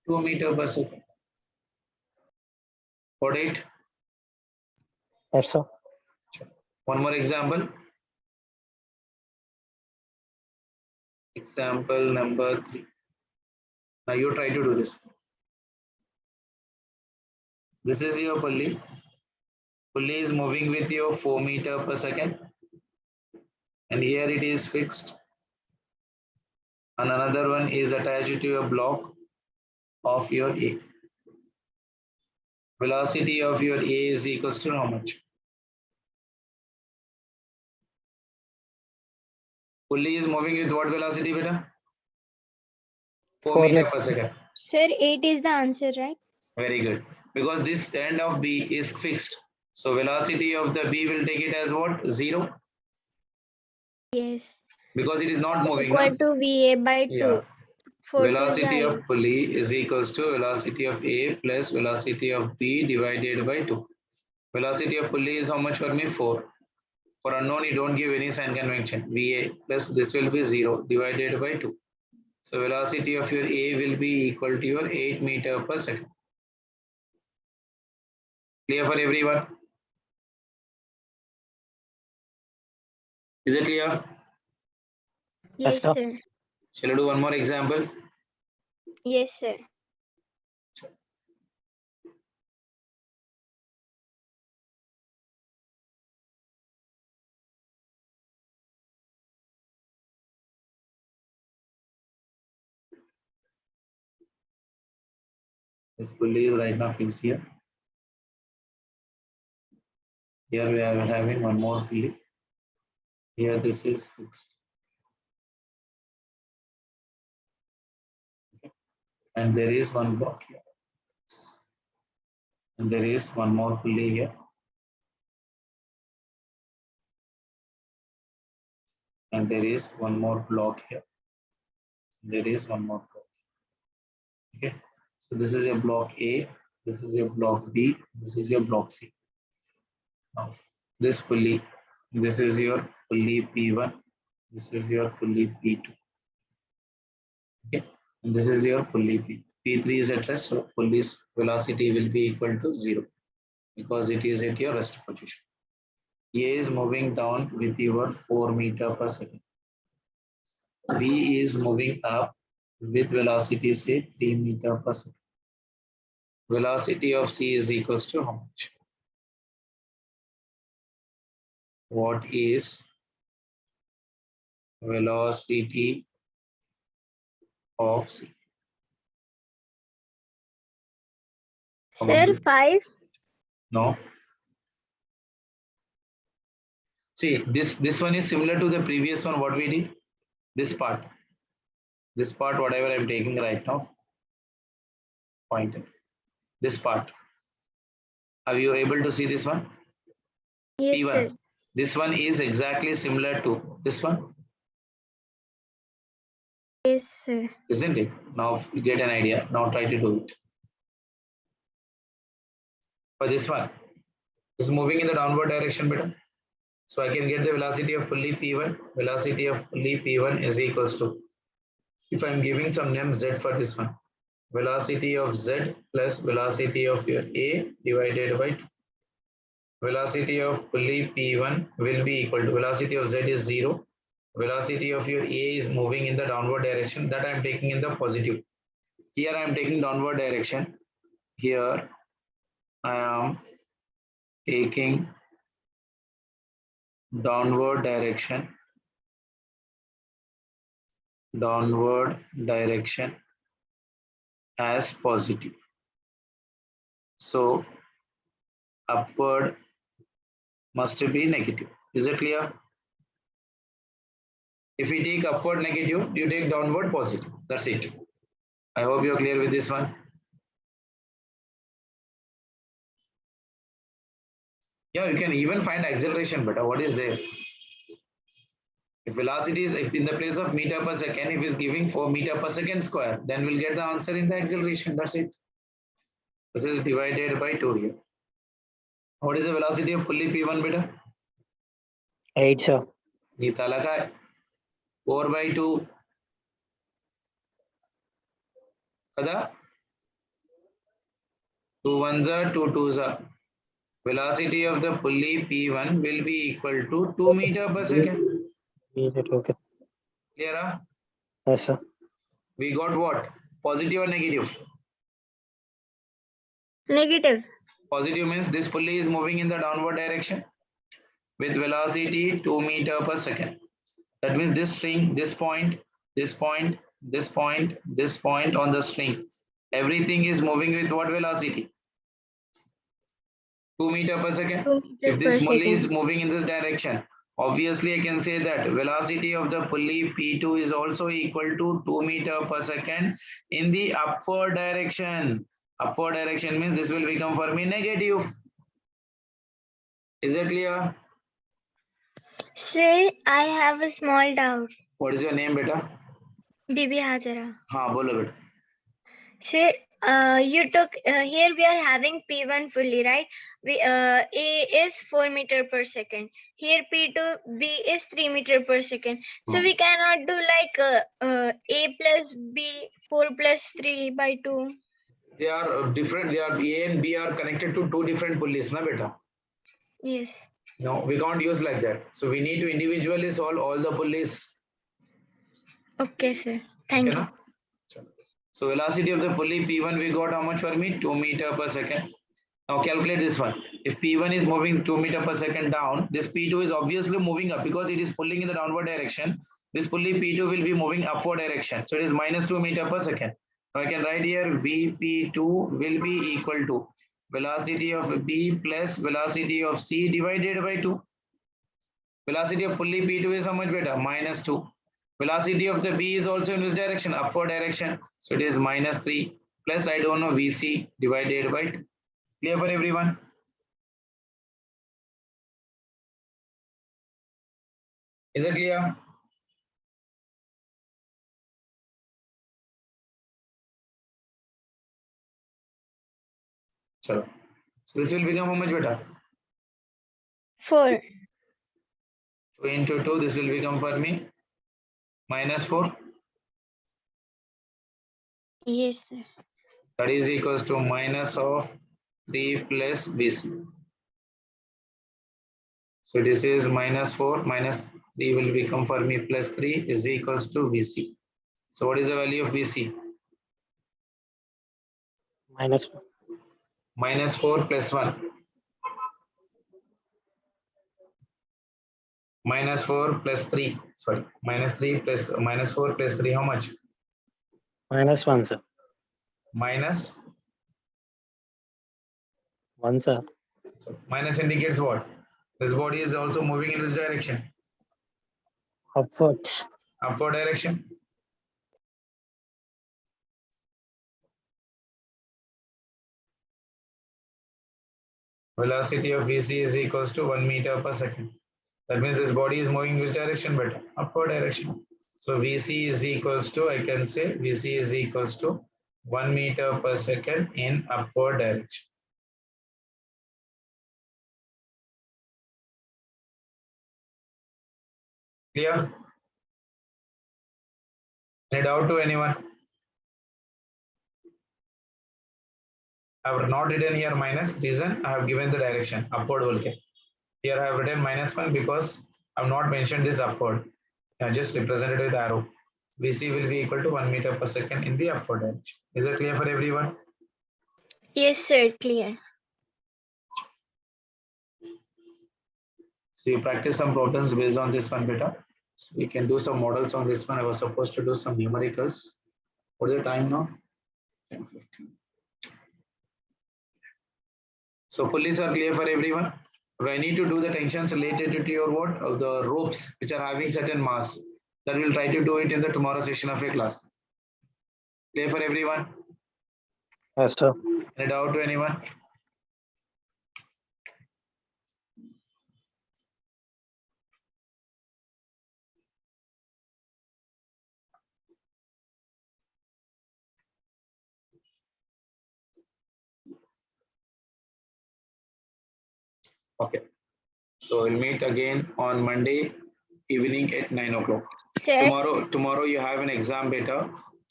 2 meter per second. Got it? Yes, sir. One more example. Example number 3. Now you try to do this. This is your pulley. Pulley is moving with your 4 meter per second. And here it is fixed. And another one is attached to a block of your A. Velocity of your A is equals to how much? Pulley is moving with what velocity, beta? 4 meter per second. Sir, 8 is the answer, right? Very good. Because this end of B is fixed. So velocity of the B will take it as what? 0. Yes. Because it is not moving. Equal No? to VA by 2. Yeah. 4 Velocity to of pulley is equals to velocity of A plus velocity of B divided by 2. Velocity of pulley is how much for me? 4. For unknown, you don't give any sign convention. VA plus this will be 0 divided by 2. So velocity of your A will be equal to your 8 meter per second. Clear for everyone? Is it clear? Yes, sir. sir. Shall I do one more example? Yes, sir. This pulley is right now fixed here. Here we are having one more pulley. Here this is fixed. And there is one block here. And there is one more pulley here. And there is one more block here. There is one more block. Okay. So this is your block A. This is your block B. This is your block C. Now this pulley, this is your pulley P1. This is your pulley P2. Okay. And this is your pulley P. P3 is at rest, so pulley's velocity will be equal to 0 because it is at your rest position. A is moving down with your 4 meter per second. B is moving up with velocity say 3 meter per second. Velocity of C is equals to how much? What is velocity of C? Come on, Sir, please. 5. No. See, this one is similar to the previous one. What we did? This part, whatever I'm taking right now. Pointer. This part. Are you able to see this one? Yes, P1. sir. This one is exactly similar to this one, Yes, sir. isn't it? Now you get an idea. Now try to do it. For this one, it's moving in the downward direction, beta. So I can get the velocity of pulley P1. Velocity of pulley P1 is equals to, if I'm giving some name Z for this one, velocity of Z plus velocity of your A divided by 2. Velocity of pulley P1 will be equal to, velocity of Z is 0. Velocity of your A is moving in the downward direction, that I am taking in the positive. Here I am taking downward direction. Here I am taking downward direction as positive. So upward must be negative. Is it clear? If we take upward negative, you take downward positive. That's it. I hope you're clear with this one. Yeah, you can even find acceleration, but what is there? If velocity is, if in the place of meter per second, if it's giving 4 meter per second square, then we'll get the answer in the acceleration. That's it. This is divided by 2 here. What is the velocity of pulley P1, beta? 8, sir. Nita laka 4 by 2. Kada? 2 ones are 2 twos are. Velocity of the pulley P1 will be equal to 2 meter per second. Okay. Clear? Huh? Yes, sir. We got what? Positive or negative? Negative. Positive means this pulley is moving in the downward direction with velocity 2 meter per second. That means this string, this point, this point, this point, this point on the string, everything is moving with what velocity? 2 meter per second. 2 meters If this per pulley is second. moving in this direction, obviously I can say that velocity of the pulley P2 is also equal to 2 meter per second in the upward direction. Upward direction means this will become for me negative. Is it clear? Sir, I have a small doubt. What is your name, beta? DB Hajara. हाँ बोलो बेटा. Sir, You took here we are having P1 fully, right? We A is 4 meter per second. Here P2 B is 3 meter per second. So we cannot do like A plus B 4 plus 3 by 2. They are different. They are A and B are connected to two different pulleys, na beta? Yes. No, we can't use like that. So we need to individually solve all the pulleys. Okay, sir. Thank Okay, you. na? So velocity of the pulley P1 we got how much for me? 2 meter per second. Now calculate this one. If P1 is moving 2 meter per second down, this P2 is obviously moving up because it is pulling in the downward direction. This pulley P2 will be moving upward direction. So it is minus 2 meter per second. Now I can write here Vp2 will be equal to velocity of B plus velocity of C divided by 2. Velocity of pulley P2 is how much better? Minus 2. Velocity of the B is also in which direction? Upward direction. So it is minus 3 plus I don't know Vc divided by 2. Clear for everyone? Is it clear? So this will become how much better? 4. 2 into 2, this will become for me minus 4. Yes, sir. That is equals to minus of 3 plus Vc. So this is minus 4 minus 3 will become for me plus 3 is equals to Vc. So what is the value of Vc? minus Minus 4 plus 1. Minus 4 plus 3. Sorry, minus 3 plus minus 4 plus 3. How much? -1, sir. Minus. 1, sir. So minus indicates what? This body is also moving in which direction? Upwards. Upward direction. Velocity of Vc is equals to 1 meter per second. That means this body is moving which direction better? Upward direction. So Vc is equals to, I can say Vc is equals to 1 meter per second in upward direction. Clear? Any doubt to anyone? I have not written here minus. Reason I have given the direction upward volcano. Here I have written -1 because I have not mentioned this upward. I just represented with arrow. Vc will be equal to 1 meter per second in the upward direction. Is it clear for everyone? Yes, sir. Clear. So you practice some problems based on this one beta. So we can do some models on this one. I was supposed to do some numericals. What is the time now? 10:15. So pulleys are clear for everyone. If I need to do the tensions related to your what? Of the ropes which are having certain mass. That we'll try to do it in the tomorrow session of your class. Clear for everyone? Yes, sir. Any doubt to anyone? Okay. So we'll meet again on Monday evening at 9 o'clock. Sir. Tomorrow you have an exam beta.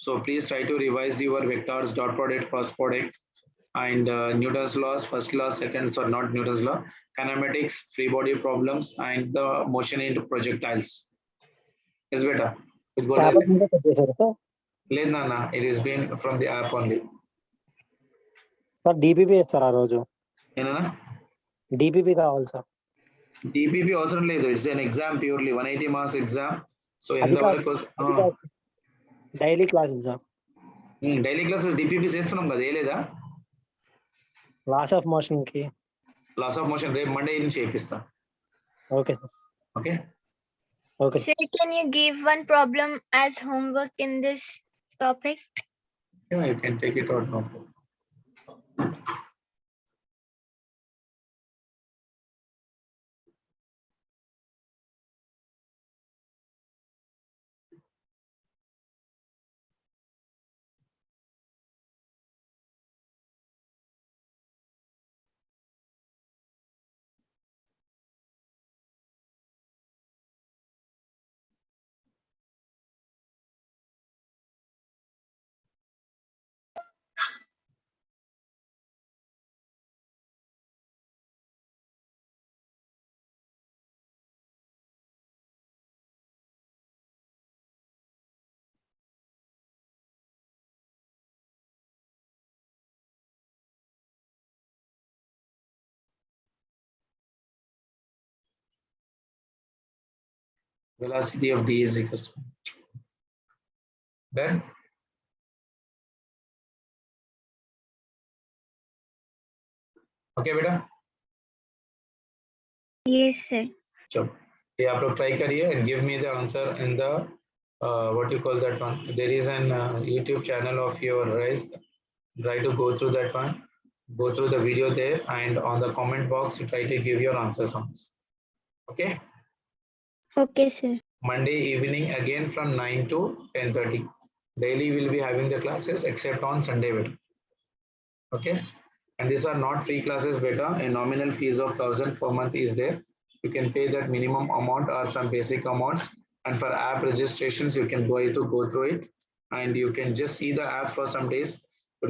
So please try to revise your vectors, dot product, cross product, and Newton's laws, first law, second, sorry, not Newton's law, kinematics, free body problems, and the motion into projectiles. Is better. It goes paper మీద set చేశారు sir. లేదు నాన్న, it is been from the app only. Sir DPP ఇస్తారు ఆ రోజు. ఏనా DPP కావాలి sir. DPP అవసరం లేదు. It's an exam purely 180 marks exam. So అది ఎంతవరకు daily classes sir. Daily classes DPP చేస్తున్నాం కదా, ఏ లేదా? లాస్ ఆఫ్ మోషన్ కి. లాస్ ఆఫ్ మోషన్ రేపు మండే నుంచి చేపిస్తా. Okay sir. Okay. Okay. Sir, can you give one problem as homework in this topic? Yeah, you can take it out now. velocity of d is equals to. Done? Okay बेटा, Yes, sir. चलो ये आप लोग try करिए and give me the answer in the what you call that one. There is an YouTube channel of your guys. Try to go through that one, go through the video there, and on the comment box you try to give your answers on this. Okay. Okay, sir. Monday evening again from 9 to 10:30. Daily we'll be having the classes except on Sunday beta. Okay. And these are not free classes beta. A nominal fees of 1,000 per month is there. You can pay that minimum amount or some basic amounts. And for app registrations, you can go through it, and you can just see the app for some days.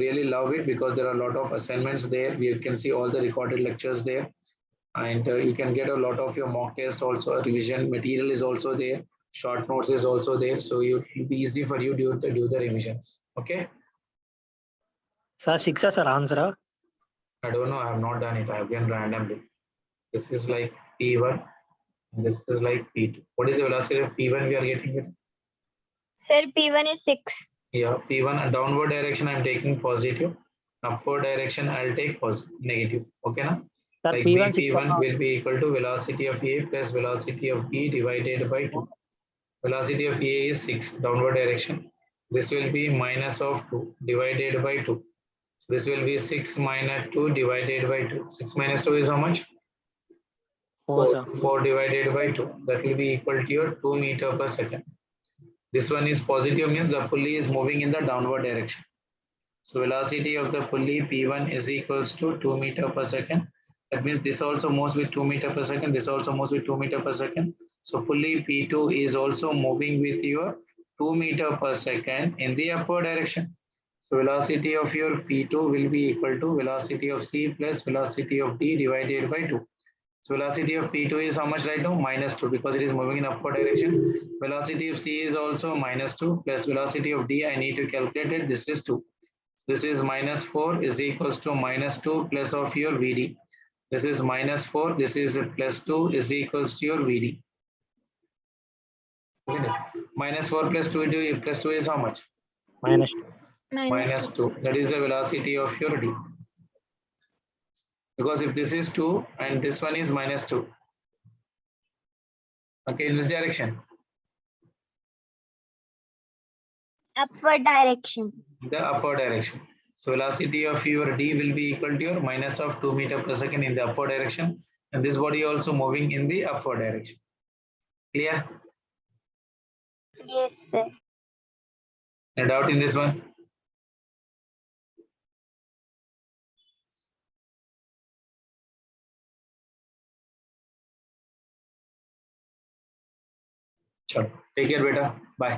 Really love it because there are a lot of assignments there. You can see all the recorded lectures there, and you can get a lot of your mock test also. Revision material is also there. Short notes is also there, so it will be easy for you to do the revisions. Okay. Sir 6 sir ఆన్సరా? I don't know. I have not done it. I have done randomly. This is like P1. And this is like P2. What is the velocity of P1 we are getting it? Sir, P1 is 6. Yeah, P1 and downward direction I'm taking positive. Upward direction I'll take positive, negative. Okay, na? Sir Like P1 P1 will be equal to velocity of A plus velocity of B divided by 2. Velocity of A is 6, downward direction. This will be minus of 2 divided by 2. So this will be 6 minus 2 divided by 2. 6 minus 2 is how much? 4 sir. 4 divided by 2. That will be equal to your 2 meter per second. This one is positive, means the pulley is moving in the downward direction. So velocity of the pulley P1 is equals to 2 meter per second. That means this also moves with 2 meter per second. This also moves with 2 meter per second. So pulley P2 is also moving with your 2 meter per second in the upward direction. So velocity of your P2 will be equal to velocity of C plus velocity of D divided by 2. So velocity of P2 is how much right now? Minus 2, because it is moving in upward direction. Velocity of C is also minus 2 plus velocity of D I need to calculate it. This is 2. This is minus 4 is equals to minus 2 plus of your VD. This is minus 4. This is plus 2 is equals to your VD. Isn't it? Minus 4 plus 2 is how much? Minus Minus 2. That is the velocity of your D. Because if this is 2 and this one is minus 2. Okay, in this direction? Upward direction. The upward direction. So velocity of your D will be equal to your minus of 2 meter per second in the upward direction, and this body also moving in the upward direction. Clear? Yes, sir. No doubt in this one? Chalo. Take care, beta. Bye.